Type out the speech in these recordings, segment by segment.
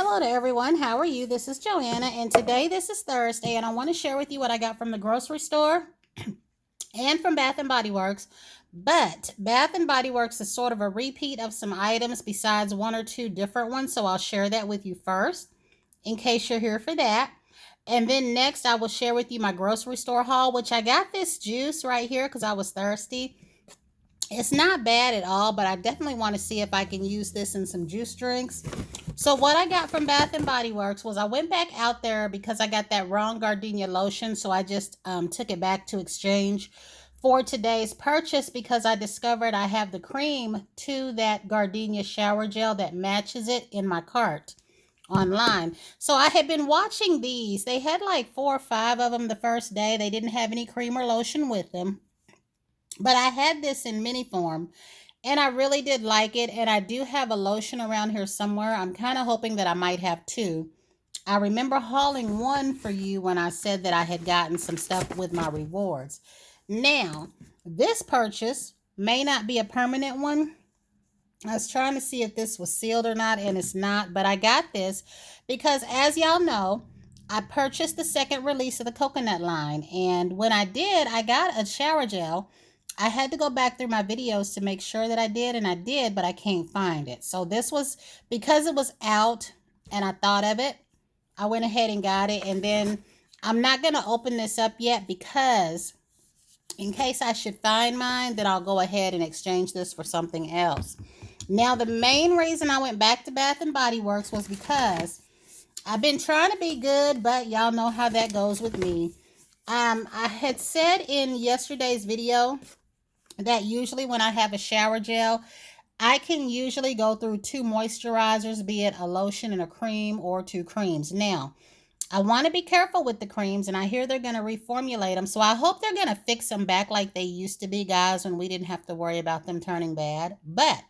Hello to everyone. How are you? This is Joanna, and today this is Thursday, and I want to share with you what I got from the grocery store and from Bath and Body Works. But Bath and Body Works is sort of a repeat of some items besides one or two different ones, so I'll share that with you first in case you're here for that. And then next, I will share with you my grocery store haul, which I got this juice right here because I was thirsty. It's not bad at all, but I definitely want to see if I can use this in some juice drinks. So what I got from Bath and Body Works was I went back out there because I got that wrong gardenia lotion, so I just took it back to exchange for today's purchase because I discovered I have the cream to that gardenia shower gel that matches it in my cart online. So I had been watching these. They had like 4 or 5 of them the first day. They didn't have any cream or lotion with them. But I had this in mini form and I really did like it. And I do have a lotion around here somewhere. I'm kind of hoping that I might have two. I remember hauling one for you when I said that I had gotten some stuff with my rewards. Now, this purchase may not be a permanent one. I was trying to see if this was sealed or not, and it's not. But I got this because, as y'all know, I purchased the second release of the coconut line. And when I did, I got a shower gel. I had to go back through my videos to make sure that I did, and I did, but I can't find it. So this was, because it was out and I thought of it, I went ahead and got it. And then I'm not going to open this up yet because in case I should find mine, then I'll go ahead and exchange this for something else. Now, the main reason I went back to Bath and Body Works was because I've been trying to be good, but y'all know how that goes with me. I had said in yesterday's video that usually when I have a shower gel, I can usually go through 2 moisturizers, be it a lotion and a cream or 2 creams. Now, I want to be careful with the creams, and I hear they're going to reformulate them. So I hope they're going to fix them back like they used to be, guys, when we didn't have to worry about them turning bad. But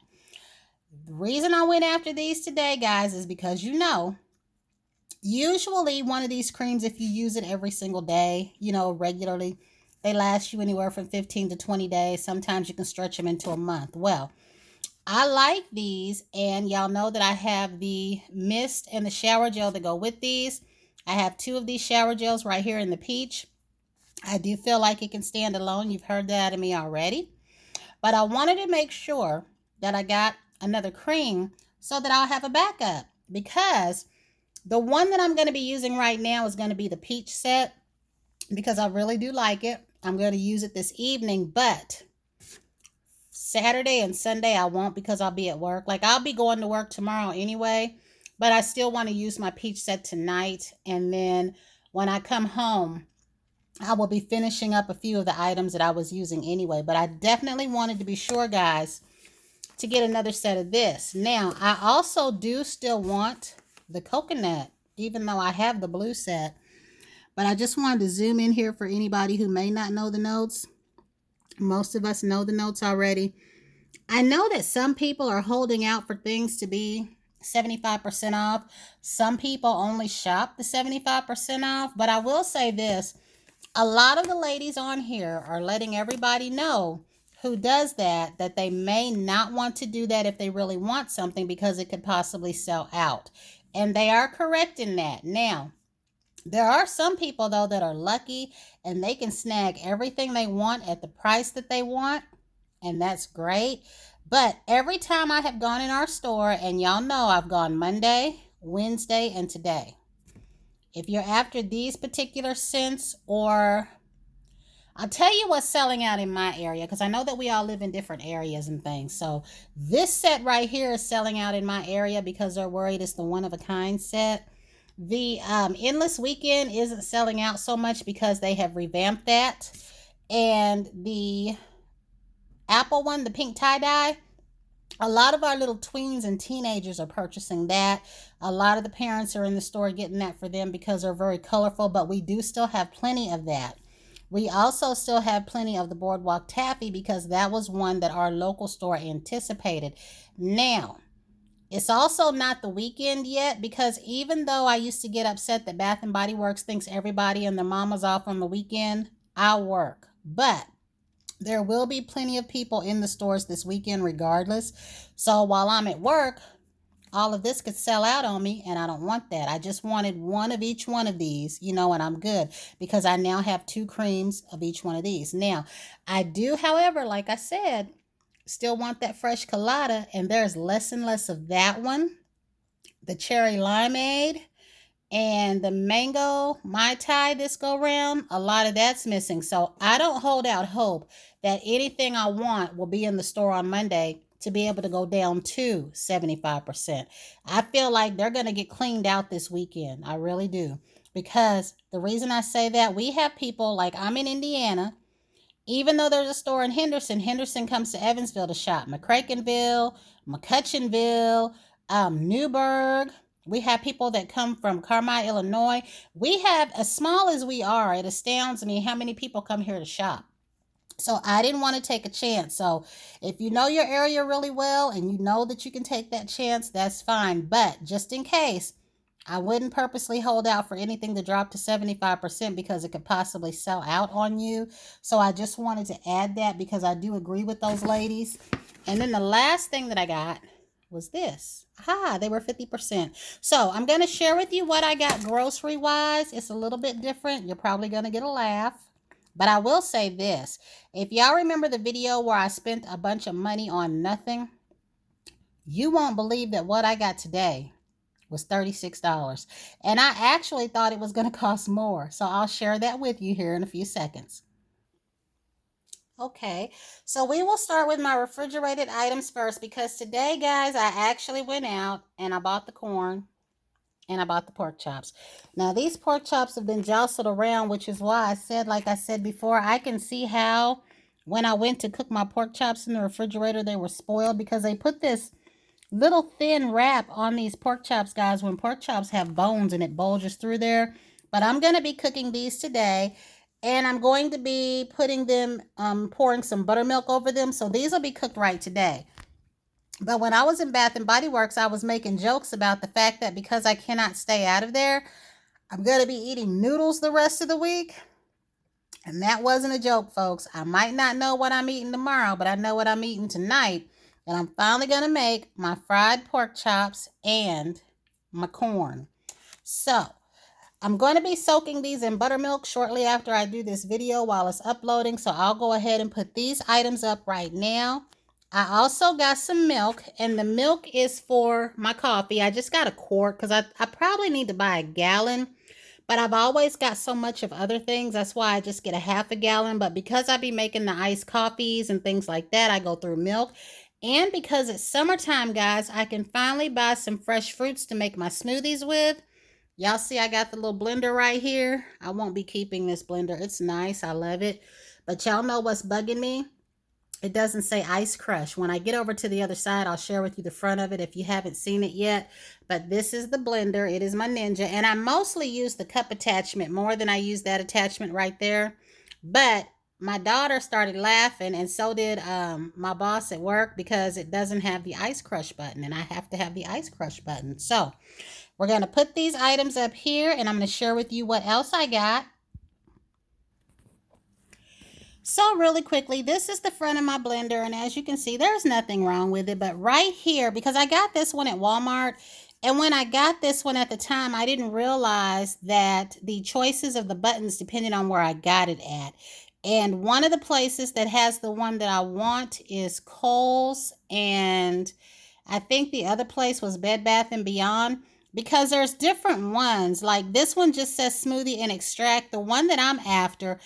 the reason I went after these today, guys, is because usually one of these creams, if you use it every single day, regularly, they last you anywhere from 15 to 20 days. Sometimes you can stretch them into a month. Well, I like these, and y'all know that I have the mist and the shower gel to go with these. I have 2 of these shower gels right here in the peach. I do feel like it can stand alone. You've heard that of me already. But I wanted to make sure that I got another cream so that I'll have a backup, because the one that I'm going to be using right now is going to be the peach set because I really do like it. I'm going to use it this evening, but Saturday and Sunday I won't because I'll be at work. Like, I'll be going to work tomorrow anyway, but I still want to use my peach set tonight. And then when I come home, I will be finishing up a few of the items that I was using anyway. But I definitely wanted to be sure, guys, to get another set of this. Now, I also do still want the coconut, even though I have the blue set. But I just wanted to zoom in here for anybody who may not know the notes. Most of us know the notes already. I know that some people are holding out for things to be 75% off. Some people only shop the 75% off. But I will say this. A lot of the ladies on here are letting everybody know who does that they may not want to do that if they really want something because it could possibly sell out. And they are correct in that. Now, there are some people, though, that are lucky and they can snag everything they want at the price that they want, and that's great. But every time I have gone in our store, and y'all know I've gone Monday, Wednesday, and today. If you're after these particular scents, or I'll tell you what's selling out in my area, because I know that we all live in different areas and things. So this set right here is selling out in my area because they're worried it's the one-of-a-kind set. The Endless Weekend isn't selling out so much because they have revamped that. And the Apple one, the pink tie-dye, a lot of our little tweens and teenagers are purchasing that. A lot of the parents are in the store getting that for them because they're very colorful, but we do still have plenty of that. We also still have plenty of the Boardwalk Taffy because that was one that our local store anticipated. Now, it's also not the weekend yet, because even though I used to get upset that Bath and Body Works thinks everybody and their mama's off on the weekend, I work. But there will be plenty of people in the stores this weekend regardless. So while I'm at work, All of this could sell out on me, and I don't want that. I just wanted one of each one of these, and I'm good because I now have 2 creams of each one of these. Now, I do, however, like I said, still want that fresh colada, and there's less and less of that one. The cherry limeade and the mango mai tai this go round, a lot of that's missing. So I don't hold out hope that anything I want will be in the store on Monday to be able to go down to 75%. I feel like they're going to get cleaned out this weekend. I really do. Because the reason I say that, we have people like, I'm in Indiana. Even though there's a store in Henderson, Henderson comes to Evansville to shop. McCrakenville, McCutcheonville, Newburgh. We have people that come from Carmi, Illinois. We have, as small as we are, it astounds me how many people come here to shop. So I didn't want to take a chance. So if you know your area really well and you know that you can take that chance, that's fine. But just in case, I wouldn't purposely hold out for anything to drop to 75% because it could possibly sell out on you. So I just wanted to add that because I do agree with those ladies. And then the last thing that I got was this. They were 50%. So I'm going to share with you what I got grocery wise. It's a little bit different. You're probably going to get a laugh. But I will say this. If y'all remember the video where I spent a bunch of money on nothing, you won't believe that what I got today was $36. And I actually thought it was going to cost more. So I'll share that with you here in a few seconds. Okay, so we will start with my refrigerated items first because today, guys, I actually went out and I bought the corn and I bought the pork chops. Now, these pork chops have been jostled around, which is why I said, like I said before, I can see how when I went to cook my pork chops in the refrigerator, they were spoiled because they put this little thin wrap on these pork chops, guys, when pork chops have bones and it bulges through there. But I'm going to be cooking these today. And I'm going to be putting them, pouring some buttermilk over them. So these will be cooked right today. But when I was in Bath and Body Works, I was making jokes about the fact that because I cannot stay out of there, I'm going to be eating noodles the rest of the week. And that wasn't a joke, folks. I might not know what I'm eating tomorrow, but I know what I'm eating tonight. And I'm finally going to make my fried pork chops and my corn. So I'm going to be soaking these in buttermilk shortly after I do this video while it's uploading. So I'll go ahead and put these items up right now. I also got some milk, and the milk is for my coffee. I just got a quart because I probably need to buy a gallon. But I've always got so much of other things. That's why I just get a half a gallon. But because I be making the iced coffees and things like that, I go through milk. And because it's summertime, guys, I can finally buy some fresh fruits to make my smoothies with. Y'all see I got the little blender right here. I won't be keeping this blender. It's nice. I love it. But y'all know what's bugging me? It doesn't say Ice Crush. When I get over to the other side, I'll share with you the front of it if you haven't seen it yet. But this is the blender. It is my Ninja. And I mostly use the cup attachment more than I use that attachment right there. But my daughter started laughing, and so did my boss at work, because it doesn't have the Ice Crush button, and I have to have the Ice Crush button. So we're going to put these items up here, and I'm going to share with you what else I got. So really quickly, this is the front of my blender, and as you can see, there's nothing wrong with it. But right here, because I got this one at Walmart, and when I got this one at the time, I didn't realize that the choices of the buttons depended on where I got it at. And one of the places that has the one that I want is Kohl's, and I think the other place was Bed Bath & Beyond, because there's different ones. Like this one just says smoothie and extract. The one that I'm after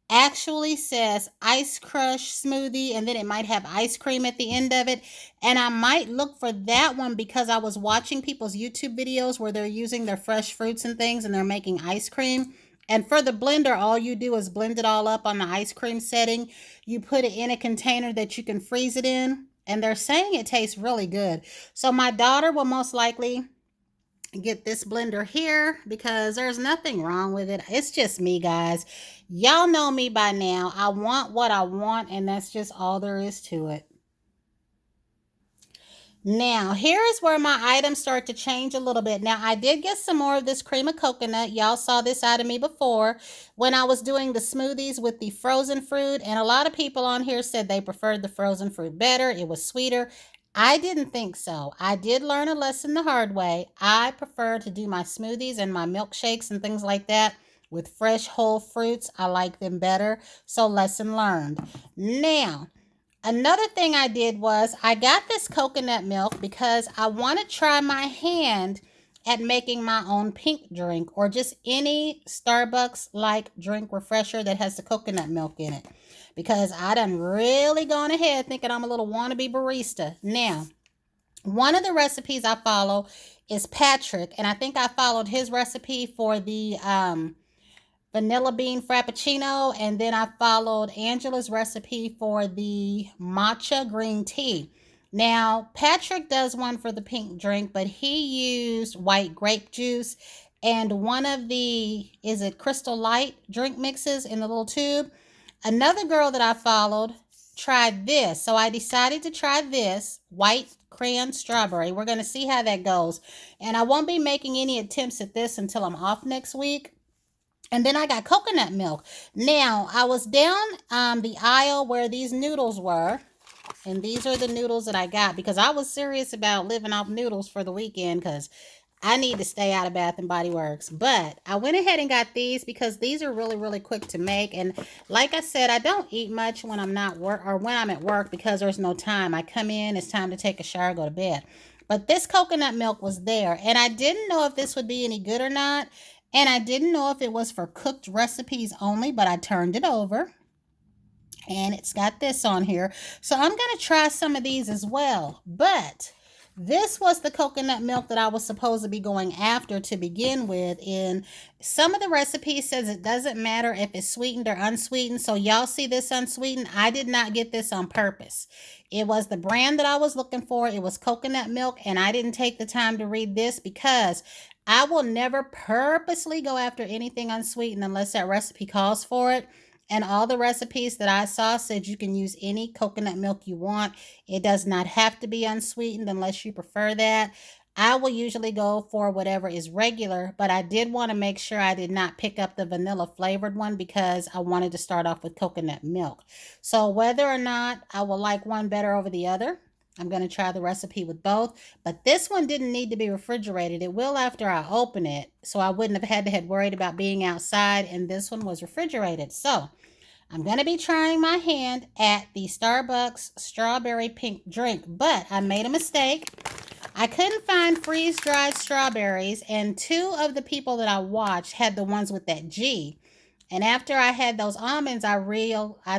actually says Ice Crush smoothie, and then it might have ice cream at the end of it. And I might look for that one because I was watching people's YouTube videos where they're using their fresh fruits and things and they're making ice cream. And for the blender, all you do is blend it all up on the ice cream setting. You put it in a container that you can freeze it in, and they're saying it tastes really good. So my daughter will most likely get this blender here because there's nothing wrong with it. It's just me, guys. Y'all know me by now. I want what I want, and that's just all there is to it. Now, here is where my items start to change a little bit. Now, I did get some more of this cream of coconut. Y'all saw this out of me before when I was doing the smoothies with the frozen fruit. And a lot of people on here said they preferred the frozen fruit better. It was sweeter. I didn't think so. I did learn a lesson the hard way. I prefer to do my smoothies and my milkshakes and things like that with fresh whole fruits. I like them better. So, lesson learned. Now, another thing I did was I got this coconut milk because I want to try my hand at making my own pink drink or just any Starbucks like drink refresher that has the coconut milk in it. Because I done really gone ahead thinking I'm a little wannabe barista. Now, one of the recipes I follow is Patrick, and I think I followed his recipe for the vanilla bean frappuccino, and then I followed Angela's recipe for the matcha green tea. Now, Patrick does one for the pink drink, but he used white grape juice and one of the, is it Crystal Light drink mixes in the little tube. Another girl that I followed tried this, so I decided to try this white crayon strawberry. We're going to see how that goes, and I won't be making any attempts at this until I'm off next week. And then I got coconut milk. Now, I was down the aisle where these noodles were. And these are the noodles that I got because I was serious about living off noodles for the weekend because I need to stay out of Bath and Body Works. But I went ahead and got these because these are really, really quick to make. And like I said, I don't eat much when I'm not work or when I'm at work because there's no time. I come in, it's time to take a shower, go to bed. But this coconut milk was there. And I didn't know if this would be any good or not. And I didn't know if it was for cooked recipes only, but I turned it over. And it's got this on here. So I'm going to try some of these as well. But this was the coconut milk that I was supposed to be going after to begin with. And some of the recipes says it doesn't matter if it's sweetened or unsweetened. So y'all see this unsweetened? I did not get this on purpose. It was the brand that I was looking for. It was coconut milk. And I didn't take the time to read this because I will never purposely go after anything unsweetened unless that recipe calls for it. And all the recipes that I saw said you can use any coconut milk you want. It does not have to be unsweetened unless you prefer that. I will usually go for whatever is regular, but I did want to make sure I did not pick up the vanilla flavored one because I wanted to start off with coconut milk. So whether or not I will like one better over the other, I'm going to try the recipe with both, but this one didn't need to be refrigerated. It will after I open it, so I wouldn't have had to have worried about being outside, and this one was refrigerated. So I'm going to be trying my hand at the Starbucks strawberry pink drink, but I made a mistake. I couldn't find freeze-dried strawberries, and two of the people that I watched had the ones with that G. And after I had those almonds, I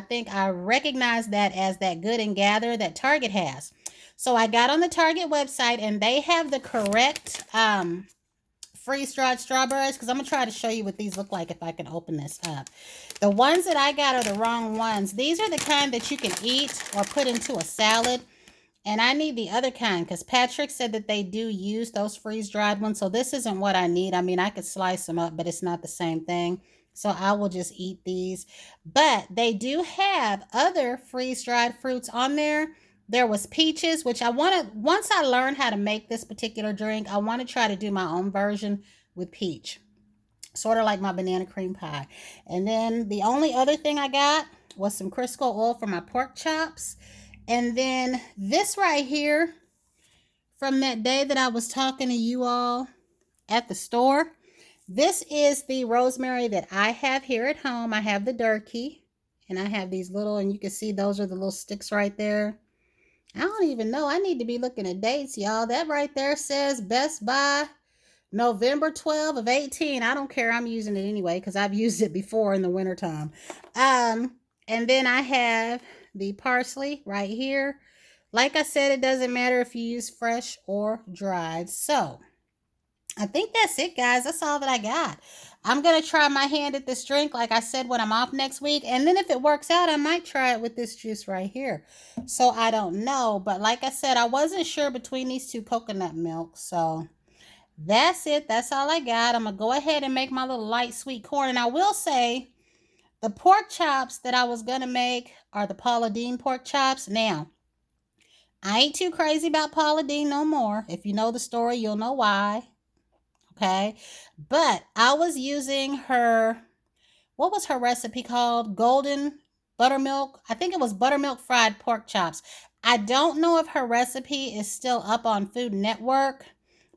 think I recognized that as that Good and Gather that Target has. So I got on the Target website and they have the correct freeze-dried strawberries because I'm going to try to show you what these look like if I can open this up. The ones that I got are the wrong ones. These are the kind that you can eat or put into a salad. And I need the other kind because Patrick said that they do use those freeze-dried ones. So this isn't what I need. I mean, I could slice them up, but it's not the same thing. So I will just eat these. But they do have other freeze-dried fruits on there. There was peaches, which once I learn how to make this particular drink, I want to try to do my own version with peach. Sort of like my banana cream pie. And then the only other thing I got was some Crisco oil for my pork chops. And then this right here from that day that I was talking to you all at the store. This is the rosemary that I have here at home. I have the Durkee. And I have these little, and you can see those are the little sticks right there. I don't even know. I need to be looking at dates, y'all. That right there says Best Buy November 12 of 18. I don't care. I'm using it anyway because I've used it before in the wintertime. And then I have the parsley right here. Like I said, it doesn't matter if you use fresh or dried. So I think that's it, guys. That's all that I got. I'm going to try my hand at this drink, like I said, when I'm off next week. And then if it works out, I might try it with this juice right here. So I don't know. But like I said, I wasn't sure between these two coconut milks. So that's it. That's all I got. I'm going to go ahead and make my little light sweet corn. And I will say the pork chops that I was going to make are the Paula Deen pork chops. Now, I ain't too crazy about Paula Deen no more. If you know the story, you'll know why. Okay, but I was using her, what was her recipe called? Golden buttermilk. I think it was buttermilk fried pork chops. I don't know if her recipe is still up on Food Network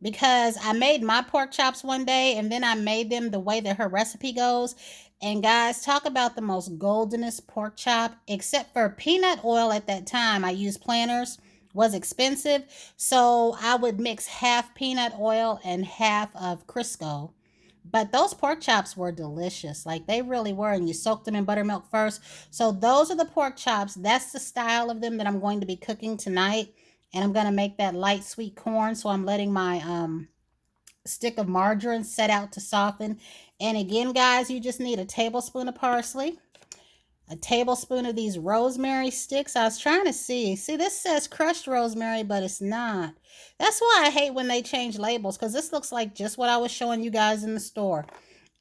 because I made my pork chops one day and then I made them the way that her recipe goes. And guys, talk about the most goldenest pork chop, except for peanut oil at that time. I used Planters, was expensive. So I would mix half peanut oil and half of Crisco. But those pork chops were delicious. Like they really were. And you soaked them in buttermilk first. So those are the pork chops. That's the style of them that I'm going to be cooking tonight. And I'm going to make that light sweet corn. So I'm letting my stick of margarine set out to soften. And again, guys, you just need a tablespoon of parsley, a tablespoon of these rosemary sticks. I was trying to see. See, this says crushed rosemary, but it's not. That's why I hate when they change labels, because this looks like just what I was showing you guys in the store.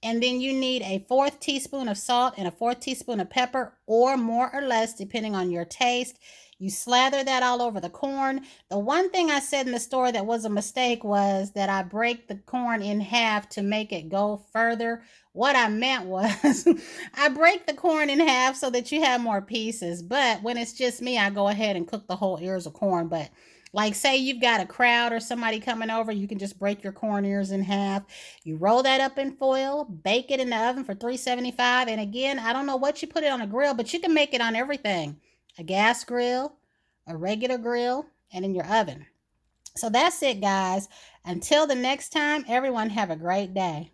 And then you need a fourth teaspoon of salt and a fourth teaspoon of pepper, or more or less, depending on your taste. You slather that all over the corn. The one thing I said in the store that was a mistake was that I break the corn in half to make it go further. What I meant was I break the corn in half so that you have more pieces. But when it's just me, I go ahead and cook the whole ears of corn. But like say you've got a crowd or somebody coming over, you can just break your corn ears in half. You roll that up in foil, bake it in the oven for 375. And again, I don't know what you put it on a grill, but you can make it on everything. A gas grill, a regular grill, and in your oven. So that's it, guys. Until the next time, everyone have a great day.